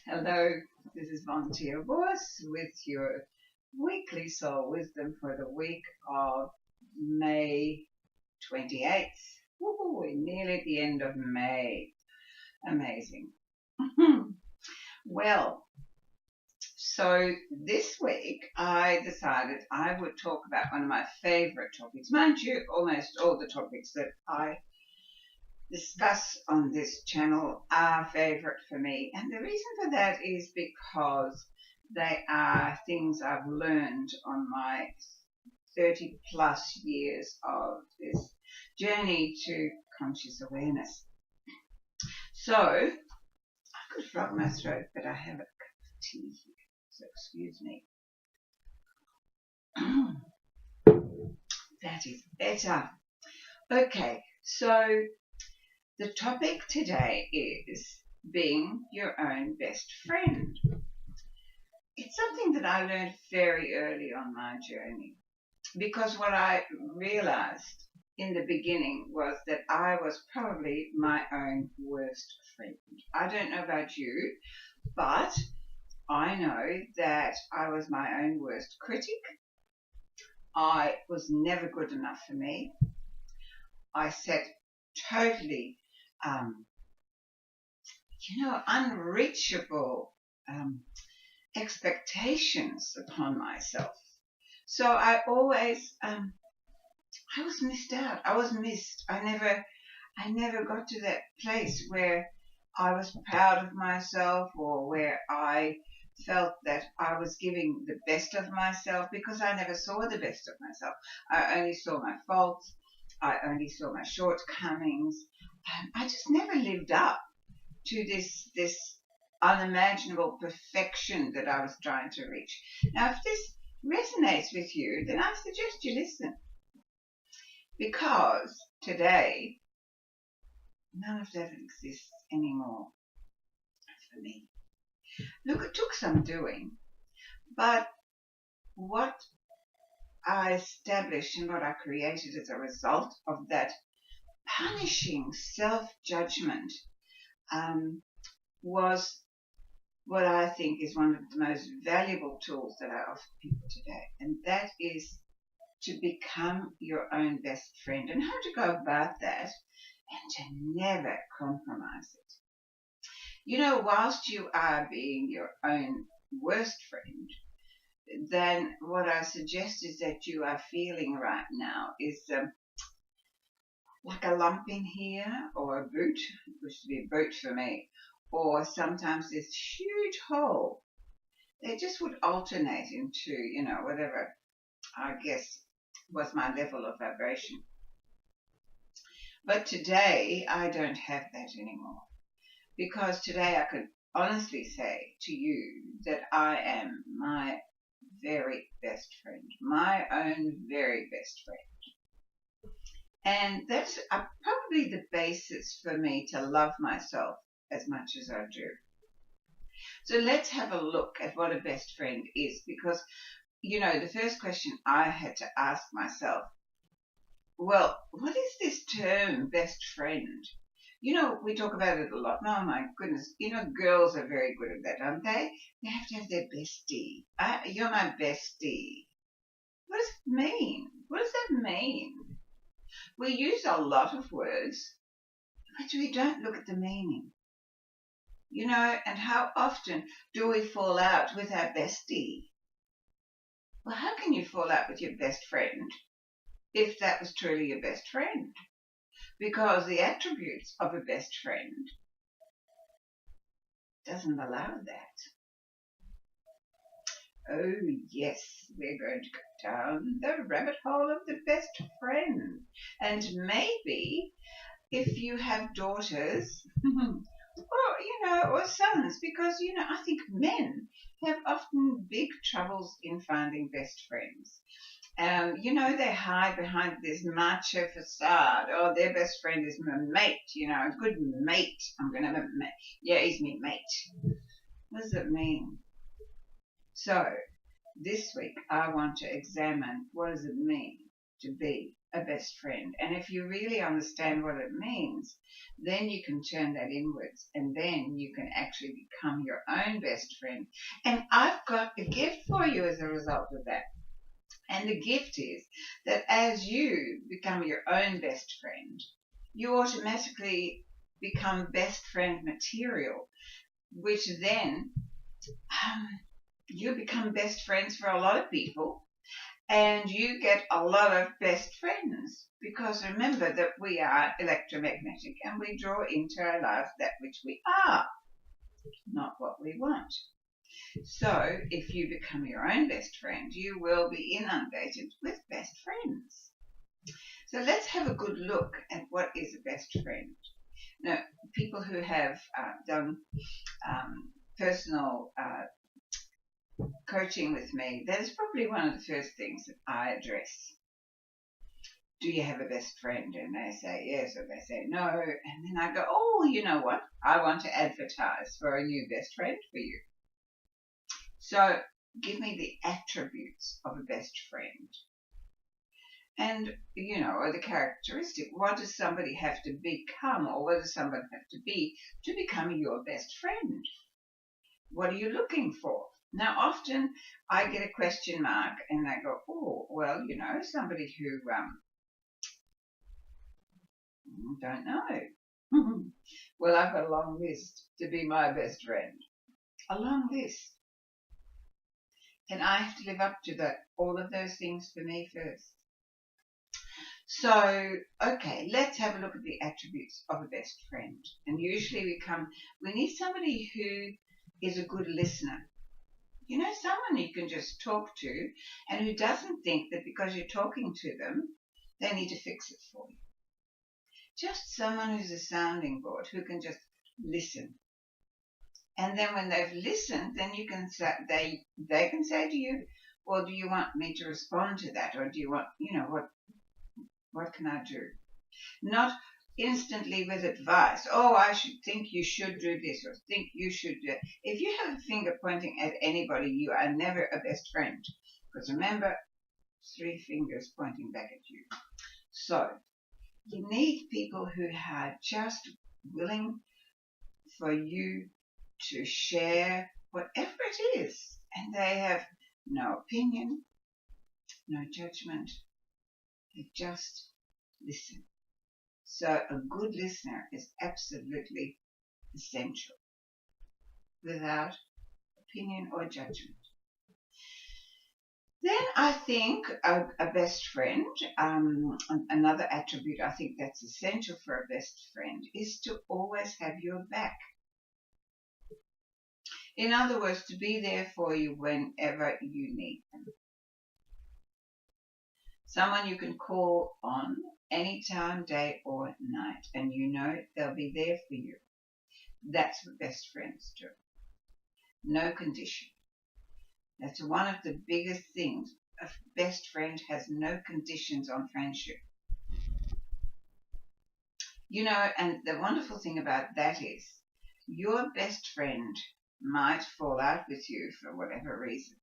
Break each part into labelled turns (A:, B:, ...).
A: Hello, this is Yvonne Teoh Bource with your weekly soul wisdom for the week of May 28th. Woohoo, we're nearly at the end of May. Amazing. Well, so this week I decided I would talk about one of my favorite topics. Mind you, almost all the topics that I discuss on this channel are favorite for me. And the reason for that is because they are things I've learned on my 30 plus years of this journey to conscious awareness. So, I could frog my throat, but I have a cup of tea here, so excuse me. That is better. Okay, so the topic today is being your own best friend. It's something that I learned very early on my journey, because what I realized in the beginning was that I was probably my own worst friend. I don't know about you, but I know that I was my own worst critic. I was never good enough for me. I set totally unreachable expectations upon myself. So I always, I was missed out. I was missed. I never got to that place where I was proud of myself or where I felt that I was giving the best of myself, because I never saw the best of myself. I only saw my faults. I only saw my shortcomings. I just never lived up to this unimaginable perfection that I was trying to reach. Now, if this resonates with you, then I suggest you listen, because today none of that exists anymore for me. Look, it took some doing, but what I established and what I created as a result of that punishing self-judgment was what I think is one of the most valuable tools that I offer people today, and that is to become your own best friend, and how to go about that and to never compromise it. You know, whilst you are being your own worst friend, then what I suggest is that you are feeling right now is like a lump in here, or a boot. It used to be a boot for me, or sometimes this huge hole. They just would alternate into, whatever I guess was my level of vibration. But today I don't have that anymore, because today I could honestly say to you that I am my very best friend, my own very best friend. And that's probably the basis for me to love myself as much as I do. So let's have a look at what a best friend is, because, the first question I had to ask myself, well, what is this term best friend? We talk about it a lot. Oh my goodness. Girls are very good at that, aren't they? They have to have their bestie. You're my bestie. What does it mean? What does that mean? We use a lot of words, but we don't look at the meaning. And how often do we fall out with our bestie? Well, how can you fall out with your best friend if that was truly your best friend? Because the attributes of a best friend doesn't allow that. Oh yes, we're going to go down the rabbit hole of the best friend. And maybe if you have daughters or sons, because I think men have often big troubles in finding best friends. They hide behind this macho facade. Oh, their best friend is my mate, a good mate. I'm going to have a mate. Yeah, he's my mate. What does it mean? So, this week I want to examine, what does it mean to be a best friend. And if you really understand what it means, then you can turn that inwards, and then you can actually become your own best friend. And I've got a gift for you as a result of that. And the gift is that as you become your own best friend, you automatically become best friend material, which then you become best friends for a lot of people, and you get a lot of best friends, because remember that we are electromagnetic and we draw into our lives that which we are, not what we want. So if you become your own best friend, you will be inundated with best friends. So let's have a good look at what is a best friend. Now, people who have done personal coaching with me, that is probably one of the first things that I address. Do you have a best friend? And they say yes, or they say no. And then I go, oh, you know what? I want to advertise for a new best friend for you. So give me the attributes of a best friend. And, or the characteristic. What does somebody have to become, or what does somebody have to be to become your best friend? What are you looking for? Now, often I get a question mark and I go, oh, well, somebody who, don't know. Well, I've got a long list to be my best friend. A long list. And I have to live up to all of those things for me first. So, okay, let's have a look at the attributes of a best friend. And usually we need somebody who is a good listener. Someone you can just talk to and who doesn't think that because you're talking to them, they need to fix it for you. Just someone who's a sounding board, who can just listen. And then when they've listened, then you can say, they can say to you, well, do you want me to respond to that? Or do you want, what can I do? Not instantly with advice. Oh, I think you should do this, or think you should do that. If you have a finger pointing at anybody, you are never a best friend. Because remember, 3 fingers pointing back at you. So you need people who are just willing for you to share whatever it is. And they have no opinion, no judgment. They just listen. So a good listener is absolutely essential, without opinion or judgment. Then I think a best friend, another attribute I think that's essential for a best friend, is to always have your back. In other words, to be there for you whenever you need them. Someone you can call on anytime, day or night, and they'll be there for you. That's what best friends do. No condition. That's one of the biggest things. A best friend has no conditions on friendship. And the wonderful thing about that is your best friend might fall out with you for whatever reason.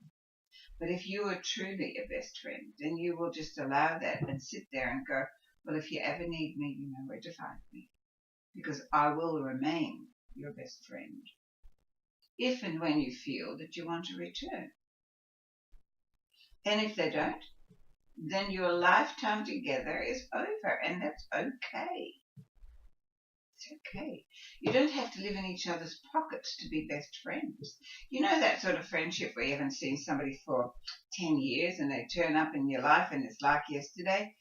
A: But if you are truly a best friend, then you will just allow that and sit there and go, well, if you ever need me, you know where to find me. Because I will remain your best friend. If and when you feel that you want to return. And if they don't, then your lifetime together is over, and that's okay. It's okay. You don't have to live in each other's pockets to be best friends. That sort of friendship where you haven't seen somebody for 10 years and they turn up in your life and it's like yesterday?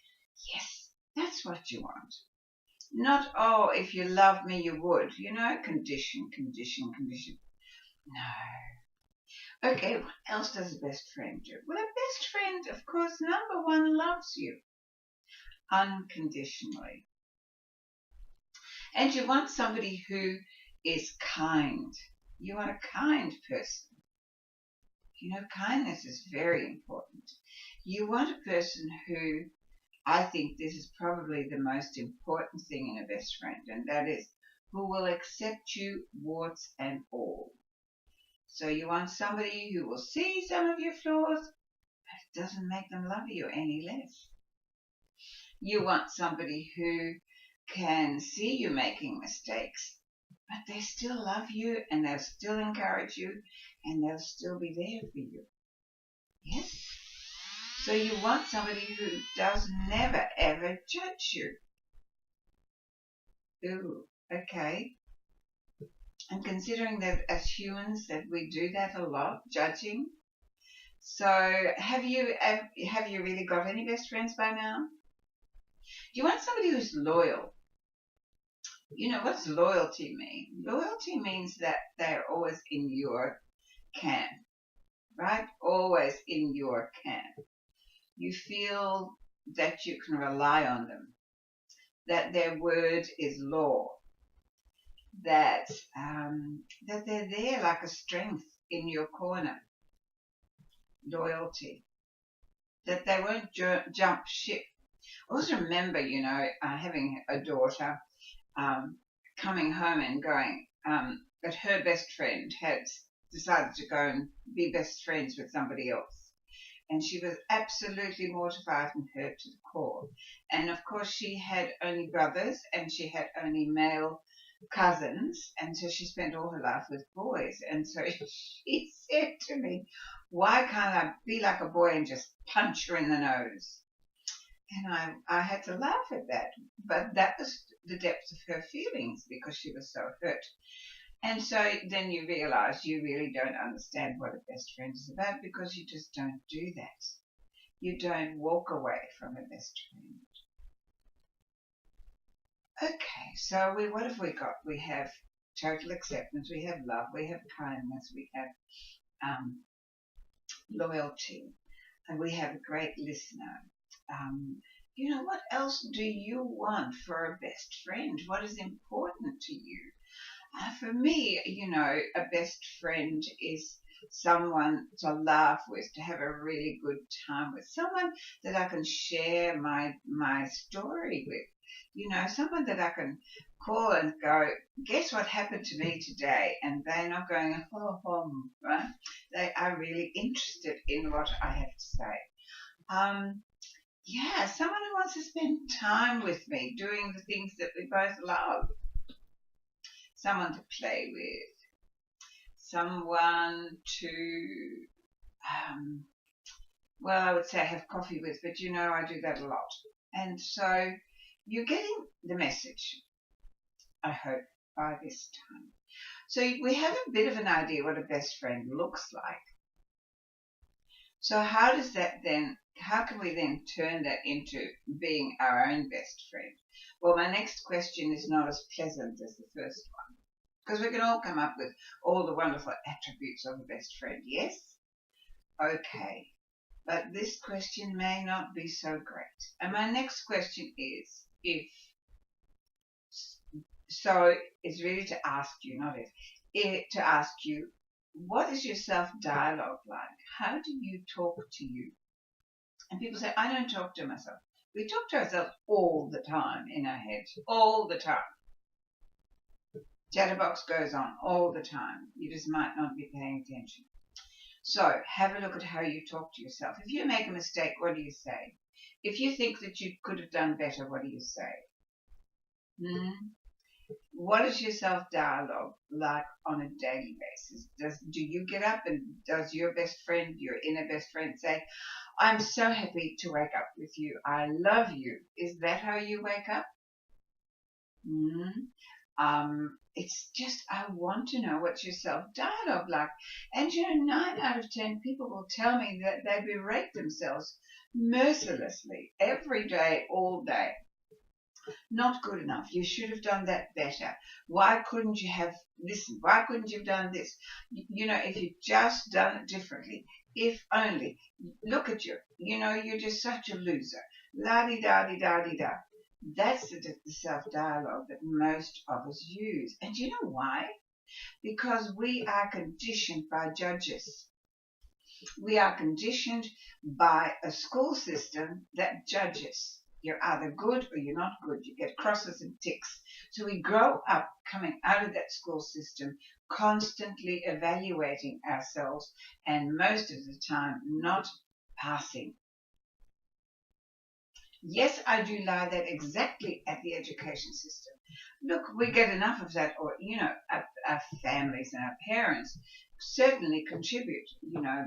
A: Yes, that's what you want. Not, oh, if you loved me, you would. Condition. No. Okay, what else does a best friend do? Well, a best friend, of course, number 1, loves you unconditionally. And you want somebody who is kind. You want a kind person. Kindness is very important. You want a person who, I think this is probably the most important thing in a best friend, and that is who will accept you, warts and all. So you want somebody who will see some of your flaws, but it doesn't make them love you any less. You want somebody who can see you making mistakes, but they still love you and they'll still encourage you and they'll still be there for you. Yes? So you want somebody who does never ever judge you. Ooh, okay. And considering that as humans that we do that a lot, judging. So have you really got any best friends by now? Do you want somebody who's loyal? You know, what's loyalty mean? Loyalty means that they're always in your camp, right? Always in your camp. You feel that you can rely on them, that their word is law, that that they're there like a strength in your corner. Loyalty. That they won't jump ship. I always remember, having a daughter coming home and going that her best friend had decided to go and be best friends with somebody else. And she was absolutely mortified and hurt to the core. And of course, she had only brothers and she had only male cousins. And so she spent all her life with boys. And so she said to me, why can't I be like a boy and just punch her in the nose? And I had to laugh at that. But that was the depth of her feelings because she was so hurt. And so then you realize you really don't understand what a best friend is about because you just don't do that. You don't walk away from a best friend. Okay, so what have we got? We have total acceptance, we have love, we have kindness, we have loyalty, and we have a great listener. What else do you want for a best friend? What is important to you? For me, a best friend is someone to laugh with, to have a really good time with, someone that I can share my story with, someone that I can call and go, guess what happened to me today? And they're not going, right? They are really interested in what I have to say. Yeah, someone who wants to spend time with me doing the things that we both love. Someone to play with, someone to, I would say have coffee with, but I do that a lot. And so you're getting the message, I hope, by this time. So we have a bit of an idea what a best friend looks like. So how can we then turn that into being our own best friend? Well, my next question is not as pleasant as the first one. Because we can all come up with all the wonderful attributes of a best friend, yes? Okay. But this question may not be so great. And my next question is, it's really to ask you, not to ask you, what is your self-dialogue like? How do you talk to you? And people say, I don't talk to myself. We talk to ourselves all the time in our heads, all the time. Chatterbox goes on all the time. You just might not be paying attention. So have a look at how you talk to yourself. If you make a mistake, what do you say? If you think that you could have done better, what do you say? What is your self-dialogue like on a daily basis? Do you get up and does your best friend, your inner best friend, say, I'm so happy to wake up with you. I love you. Is that how you wake up? It's just, I want to know what's your self-dialogue like. And 9 out of 10 people will tell me that they berate themselves mercilessly every day, all day. Not good enough. You should have done that better. Why couldn't you have listened? Why couldn't you have done this? If you'd just done it differently, if only. Look at you. You're just such a loser. La-di-da-di-da-di-da. That's the self-dialogue that most of us use. And you know why? Because we are conditioned by judges. We are conditioned by a school system that judges. You're either good or you're not good. You get crosses and ticks. So we grow up coming out of that school system, constantly evaluating ourselves and most of the time not passing. Yes, I do lie that exactly at the education system. Look, we get enough of that, or, our families and our parents certainly contribute,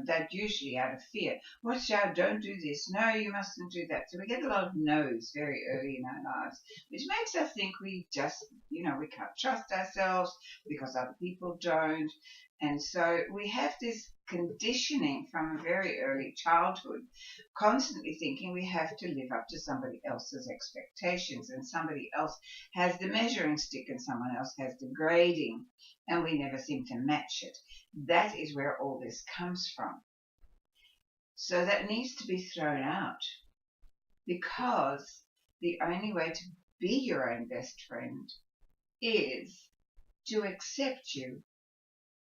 A: that usually out of fear. Watch out, don't do this. No, you mustn't do that. So we get a lot of no's very early in our lives, which makes us think we just, we can't trust ourselves because other people don't. And so we have this conditioning from a very early childhood, constantly thinking we have to live up to somebody else's expectations, and somebody else has the measuring stick and someone else has the grading, and we never seem to match it. That is where all this comes from. So that needs to be thrown out, because the only way to be your own best friend is to accept you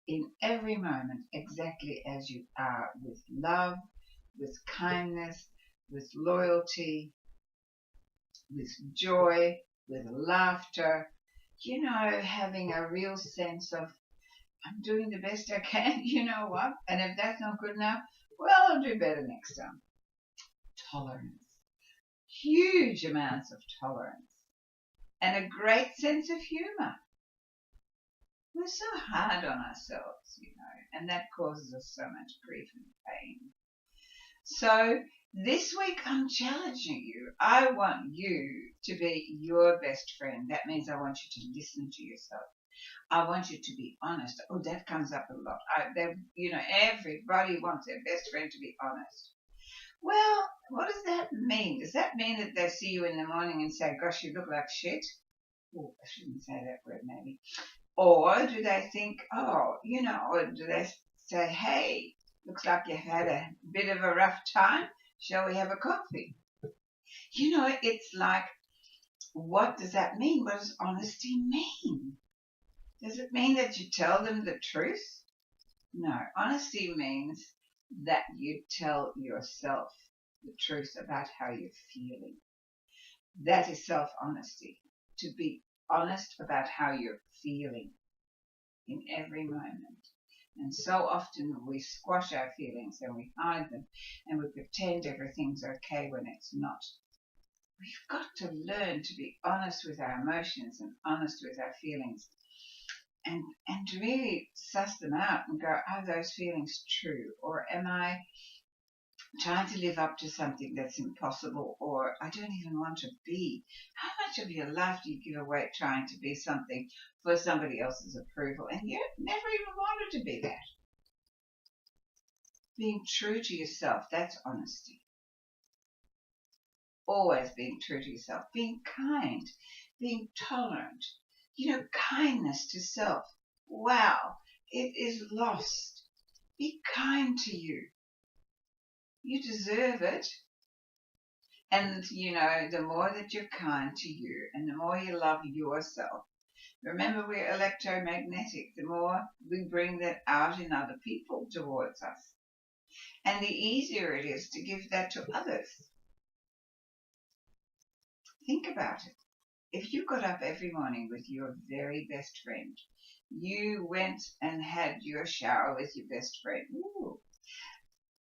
A: in every moment exactly as you are, with love, with kindness, with loyalty, with joy, with laughter, having a real sense of, I'm doing the best I can, you know what? And if that's not good enough, well, I'll do better next time. Tolerance. Huge amounts of tolerance. And a great sense of humor. We're so hard on ourselves, and that causes us so much grief and pain. So this week I'm challenging you. I want you to be your best friend. That means I want you to listen to yourself. I want you to be honest. Oh, that comes up a lot. Everybody wants their best friend to be honest. Well, what does that mean? Does that mean that they see you in the morning and say, gosh, you look like shit? Oh, I shouldn't say that word maybe. Or do they think, or do they say, hey, looks like you've had a bit of a rough time. Shall we have a coffee? It's like, what does that mean? What does honesty mean? Does it mean that you tell them the truth? No. Honesty means that you tell yourself the truth about how you're feeling. That is self-honesty. To be honest about how you're feeling in every moment. And so often we squash our feelings and we hide them and we pretend everything's okay when it's not. We've got to learn to be honest with our emotions and honest with our feelings, and really suss them out and go, are those feelings true? Or am I trying to live up to something that's impossible, or I don't even want to be? How much of your life do you give away trying to be something for somebody else's approval, and you never even wanted to be that? Being true to yourself, that's honesty. Always being true to yourself, being kind, being tolerant. Kindness to self. Wow, it is lost. Be kind to you. You deserve it. And, the more that you're kind to you and the more you love yourself, remember we're electromagnetic, the more we bring that out in other people towards us. And the easier it is to give that to others. Think about it. If you got up every morning with your very best friend, you went and had your shower with your best friend. Ooh.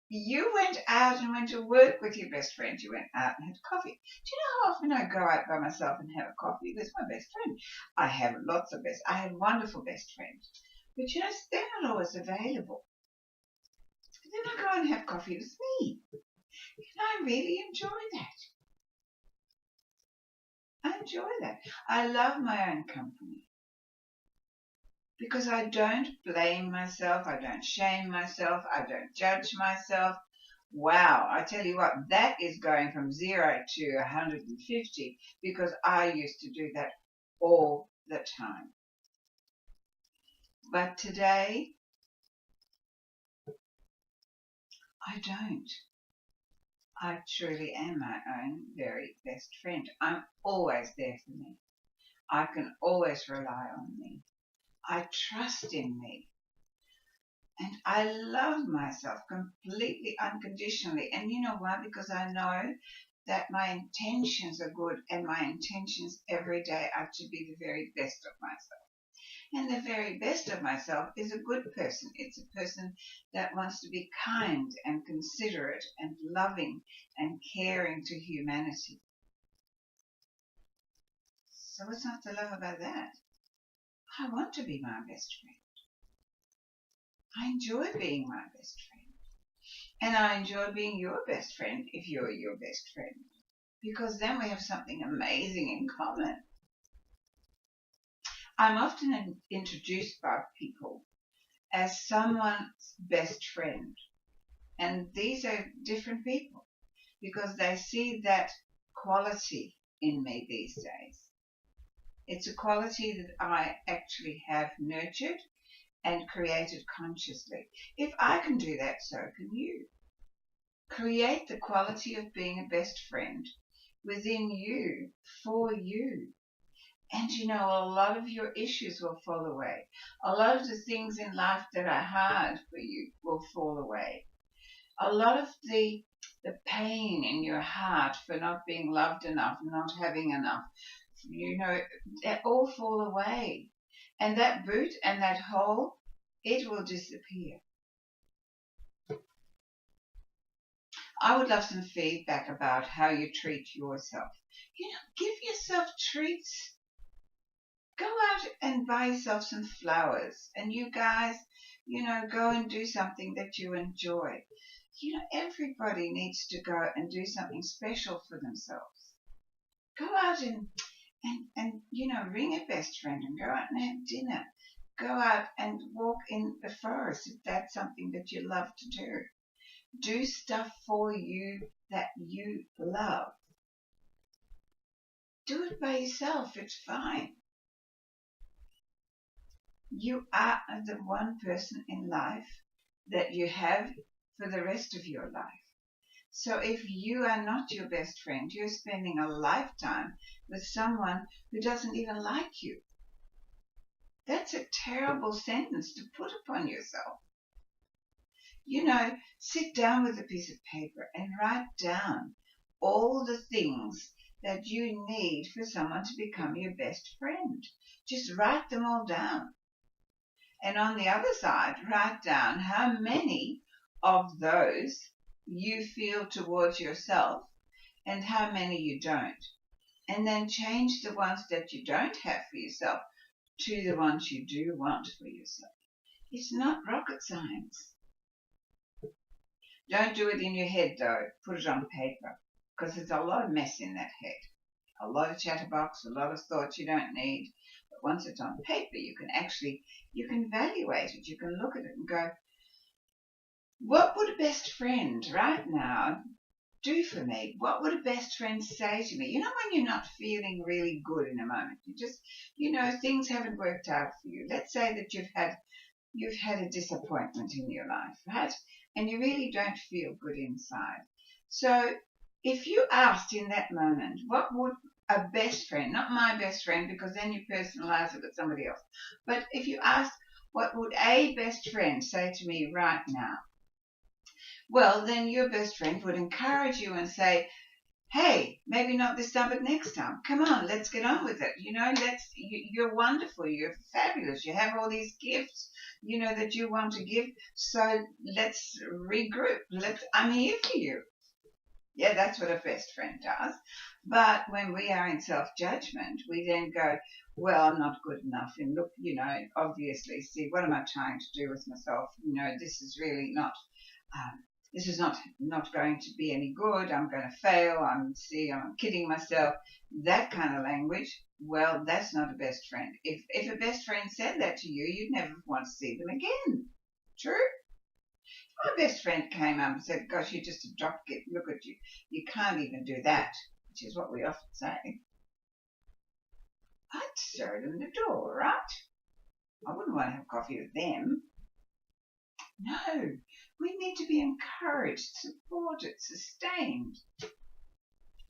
A: You went out and went to work with your best friend. You went out and had coffee. Do you know how often I go out by myself and have a coffee with my best friend? I have wonderful best friends. But they're not always available. Then I go and have coffee with me. I really enjoy that. I enjoy that. I love my own company, because I don't blame myself, I don't shame myself, I don't judge myself. Wow, I tell you what, that is going from 0 to 150, because I used to do that all the time. But today, I don't. I truly am my own very best friend. I'm always there for me. I can always rely on me. I trust in me. And I love myself completely unconditionally. And you know why? Because I know that my intentions are good, and my intentions every day are to be the very best of myself. And the very best of myself is a good person. It's a person that wants to be kind and considerate and loving and caring to humanity. So what's not to love about that? I want to be my best friend. I enjoy being my best friend. And I enjoy being your best friend if you're your best friend. Because then we have something amazing in common. I'm often introduced by people as someone's best friend. And these are different people because they see that quality in me these days. It's a quality that I actually have nurtured and created consciously. If I can do that, so can you. Create the quality of being a best friend within you, for you. And you know, a lot of your issues will fall away. A lot of the things in life that are hard for you will fall away. A lot of the pain in your heart for not being loved enough, not having enough, you know, that all fall away. And that boot and that hole, it will disappear. I would love some feedback about how you treat yourself. You know, give yourself treats. Go out and buy yourself some flowers. And you guys, you know, go and do something that you enjoy. You know, everybody needs to go and do something special for themselves. Go out and you know, ring a best friend and go out and have dinner. Go out and walk in the forest if that's something that you love to do. Do stuff for you that you love. Do it by yourself. It's fine. You are the one person in life that you have for the rest of your life. So if you are not your best friend, you're spending a lifetime with someone who doesn't even like you. That's a terrible sentence to put upon yourself. You know, sit down with a piece of paper and write down all the things that you need for someone to become your best friend. Just write them all down. And on the other side, write down how many of those you feel towards yourself and how many you don't. And then change the ones that you don't have for yourself to the ones you do want for yourself. It's not rocket science. Don't do it in your head though. Put it on paper because there's a lot of mess in that head. A lot of chatterbox, a lot of thoughts you don't need. But once it's on paper, you can evaluate it. You can look at it and go, what would a best friend right now do for me? What would a best friend say to me? You know, when you're not feeling really good in a moment, you just, you know, things haven't worked out for you. Let's say that you've had a disappointment in your life, right? And you really don't feel good inside. So if you asked in that moment, what would a best friend, not my best friend, because then you personalize it with somebody else, but if you asked, what would a best friend say to me right now? Well, then your best friend would encourage you and say, hey, maybe not this time, but next time. Come on, let's get on with it. You know, you're wonderful. You're fabulous. You have all these gifts, you know, that you want to give. So let's regroup. I'm here for you. Yeah, that's what a best friend does. But when we are in self-judgment, we then go, well, I'm not good enough. And look, you know, obviously, see, what am I trying to do with myself? You know, this is really not this is not going to be any good. I'm going to fail. I'm kidding myself. That kind of language. Well, that's not a best friend. If a best friend said that to you, you'd never want to see them again. True? If my best friend came up and said, gosh, you're just a dropkick. Look at you. You can't even do that, which is what we often say. I'd show them the door, right? I wouldn't want to have coffee with them. No, we need to be encouraged, supported, sustained.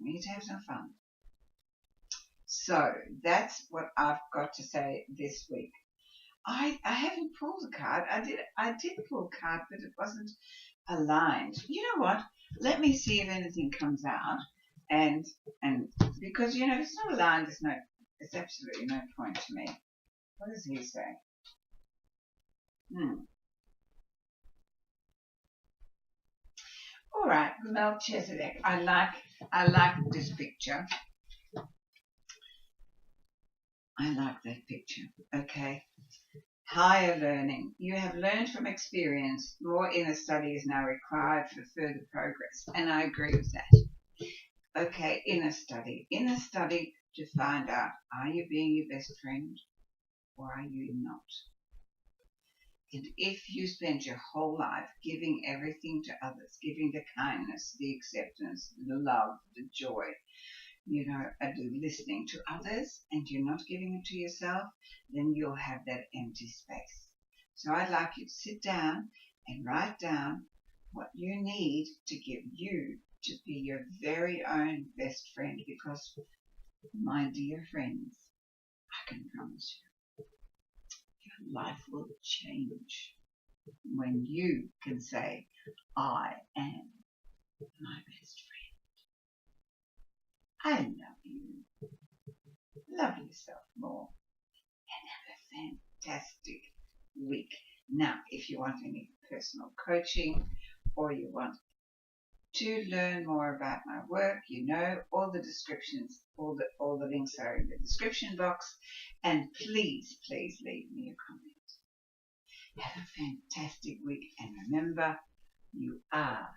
A: We need to have some fun. So that's what I've got to say this week. I haven't pulled a card. I did pull a card, but it wasn't aligned. You know what? Let me see if anything comes out. And because you know, if it's not aligned, there's absolutely no point to me. What does he say? All right, Melchizedek. I like this picture. I like that picture. Okay. Higher learning. You have learned from experience. More inner study is now required for further progress. And I agree with that. Okay, inner study. Inner study to find out, are you being your best friend or are you not? And if you spend your whole life giving everything to others, giving the kindness, the acceptance, the love, the joy, listening to others, and you're not giving it to yourself, then you'll have that empty space. So I'd like you to sit down and write down what you need to give you to be your very own best friend, because, my dear friends, I can promise you, your life will change when you can say, I am my best friend. I love you. Love yourself more. And have a fantastic week. Now, if you want any personal coaching or you want to learn more about my work, all the descriptions, all the links are in the description box. And please, please leave me a comment. Have a fantastic week, and remember, you are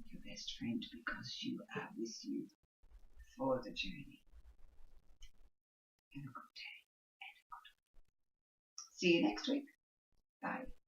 A: your best friend because you are with you for the journey. Have a good day. See you next week. Bye.